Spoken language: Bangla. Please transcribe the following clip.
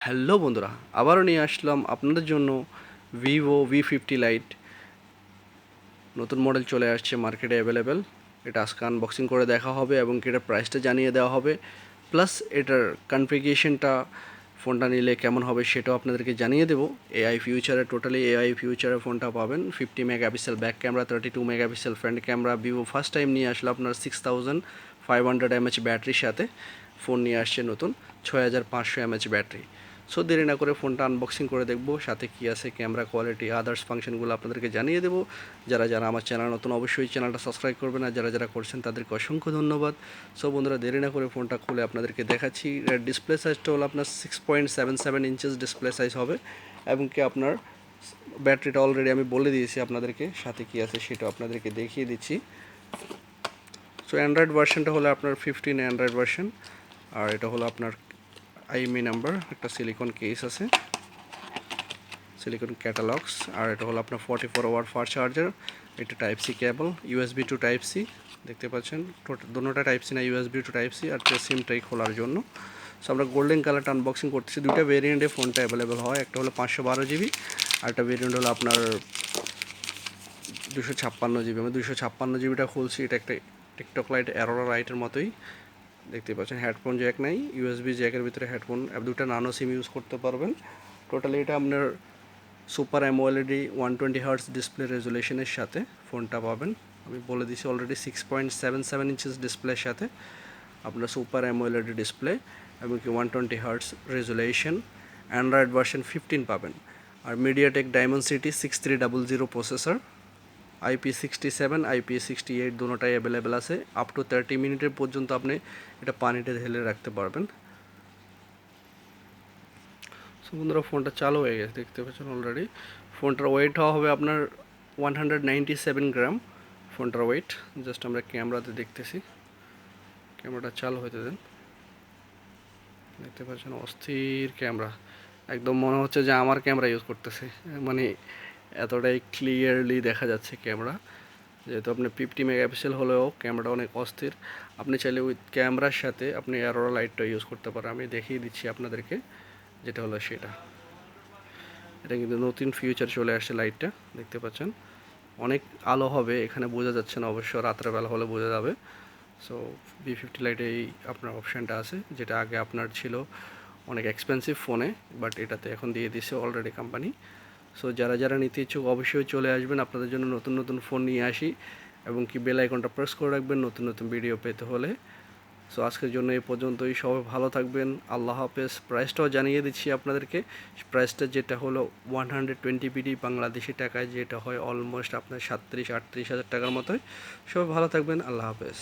হ্যালো বন্ধুরা, আবারও নিয়ে আসলাম আপনাদের জন্য ভিভো V50 লাইট। নতুন মডেল চলে আসছে মার্কেটে অ্যাভেলেবেল। এটা আজকে আনবক্সিং করে দেখা হবে এবং এটার প্রাইসটা জানিয়ে দেওয়া হবে, প্লাস এটার কনফিগারেশনটা ফোনটা নিলে কেমন হবে সেটাও আপনাদেরকে জানিয়ে দেবো। টোটালি এআই ফিউচারে ফোনটা পাবেন। 50 megapixel back camera, 32 megapixel front camera. Vivo first time নিয়ে আসলে আপনার 6500 mAh ব্যাটারির সাথে ফোন নিয়ে আসছে নতুন 6500 mAh ব্যাটারি। সো দেরি না করে ফোনটা আনবক্সিং করে দেখবো, সাথে কী আছে, ক্যামেরা কোয়ালিটি, আদার্স ফাংশনগুলো আপনাদেরকে জানিয়ে দেবো। যারা যারা আমার চ্যানেল নতুন অবশ্যই চ্যানেলটা সাবস্ক্রাইব করবেন, আর যারা যারা করছেন তাদেরকে অসংখ্য ধন্যবাদ। সো বন্ধুরা, দেরি না করে ফোনটা খুলে আপনাদেরকে দেখাচ্ছি। ডিসপ্লে সাইজটা হলো আপনার 6.77 ইঞ্চেস ডিসপ্লে সাইজ হবে, এবং কি আপনার ব্যাটারিটা অলরেডি আমি বলে দিয়েছি আপনাদেরকে, সাথে কী আছে সেটাও আপনাদেরকে দেখিয়ে দিচ্ছি। সো অ্যান্ড্রয়েড ভার্সনটা হলো আপনার 15 অ্যান্ড্রয়েড ভার্সন, আর এটা হলো আপনার আইএমই নাম্বার, একটা সিলিকন কেস আছে, সিলিকন ক্যাটালগস। আর এটা হলো আপনার 44 ওয়াট ফাস্ট চার্জার। এটা type C cable, USB to type C, দেখতে পাচ্ছেন দুটোটা টাইপ সি না, USB টু টাইপ সি। আর সিমটাই খোলার জন্য। সো আমরা গোল্ডেন কালারটা আনবক্সিং করতেছি। দুইটা ভেরিয়েন্টে ফোনটা অ্যাভেলেবেল হয়, একটা হলো 512 GB, আর একটা ভেরিয়েন্ট হলো আপনার 256 GB। আমি 256 GBটা খুলছি। এটা একটা টিকটক লাইট, অ্যারোরা লাইটের মতোই, দেখতে পাচ্ছেন। হেডফোন জ্যাক নাই, USB জ্যাকের ভিতরে হেডফোন, দুটো নানো সিম ইউজ করতে পারবেন। টোটালি এটা আপনার সুপার AMOLED 120 Hz ডিসপ্লে রেজুলেশনের সাথে ফোনটা পাবেন। আমি বলে দিছি অলরেডি 6.77 ইঞ্চেস ডিসপ্লের সাথে আপনার সুপার AMOLED ডিসপ্লে, এবং কি 120 Hz রেজুলেশন। অ্যান্ড্রয়েড ভার্সন 15 পাবেন। আর MediaTek Dimensity 6300 processor, IP67 IP68 দুটোটাই অ্যাভেলেবেল আছে। আপ টু 30 মিনিটের পর্যন্ত আপনি এটা পানিতে ঢেলে রাখতে পারবেন। সো বন্ধুরা, ফোনটা চালু হয়ে গেছে, দেখতে পাচ্ছেন অলরেডি। ফোনটার ওয়েট হবে আপনার 197 গ্রাম ফোনটার ওয়েট। জাস্ট আমরা ক্যামেরাতে দেখতেছি, ক্যামেরাটা চালু হতে দেন। দেখতে পাচ্ছেন অস্থির ক্যামেরা, একদম মনে হচ্ছে যে আমার ক্যামেরা ইউজ করতেছে, মানে এতটাই ক্লিয়ারলি দেখা যাচ্ছে ক্যামেরা। যেহেতু আপনি 50 মেগাপিক্সেল হলেও ক্যামেরাটা অনেক অস্থির। আপনি চাইলে উইথ ক্যামেরার সাথে আপনি অ্যারোরা লাইটটা ইউজ করতে পারেন। আমি দেখিয়ে দিচ্ছি আপনাদেরকে, যেটা হলো সেটা। এটা কিন্তু নতুন ফিউচার চলে আসছে লাইটটা, দেখতে পাচ্ছেন। অনেক আলো হবে, এখানে বোঝা যাচ্ছে না অবশ্য, রাত্রেবেলা হলে বোঝা যাবে। সো V50 লাইটে এই আপনার অপশানটা আছে, যেটা আগে আপনার ছিল অনেক এক্সপেন্সিভ ফোনে, বাট এটাতে এখন দিয়ে দিছে অলরেডি কোম্পানি। সো যারা যারা নিতে ইচ্ছুক অবশ্যই চলে আসবেন, আপনাদের জন্য নতুন নতুন ফোন নিয়ে আসি, এবং কি বেল আইকনটা প্রেস করে রাখবেন নতুন নতুন ভিডিও পেতে হলে। সো আজকের জন্য এই পর্যন্তই, সবাই ভালো থাকবেন, আল্লাহ হাফেজ। প্রাইসটাও জানিয়ে দিচ্ছি আপনাদেরকে। প্রাইসটা যেটা হলো 120 বাংলাদেশি টাকায়, যেটা হয় অলমোস্ট আপনার 37-38 হাজার টাকার মতোই। সবাই ভালো থাকবেন, আল্লাহ হাফেজ।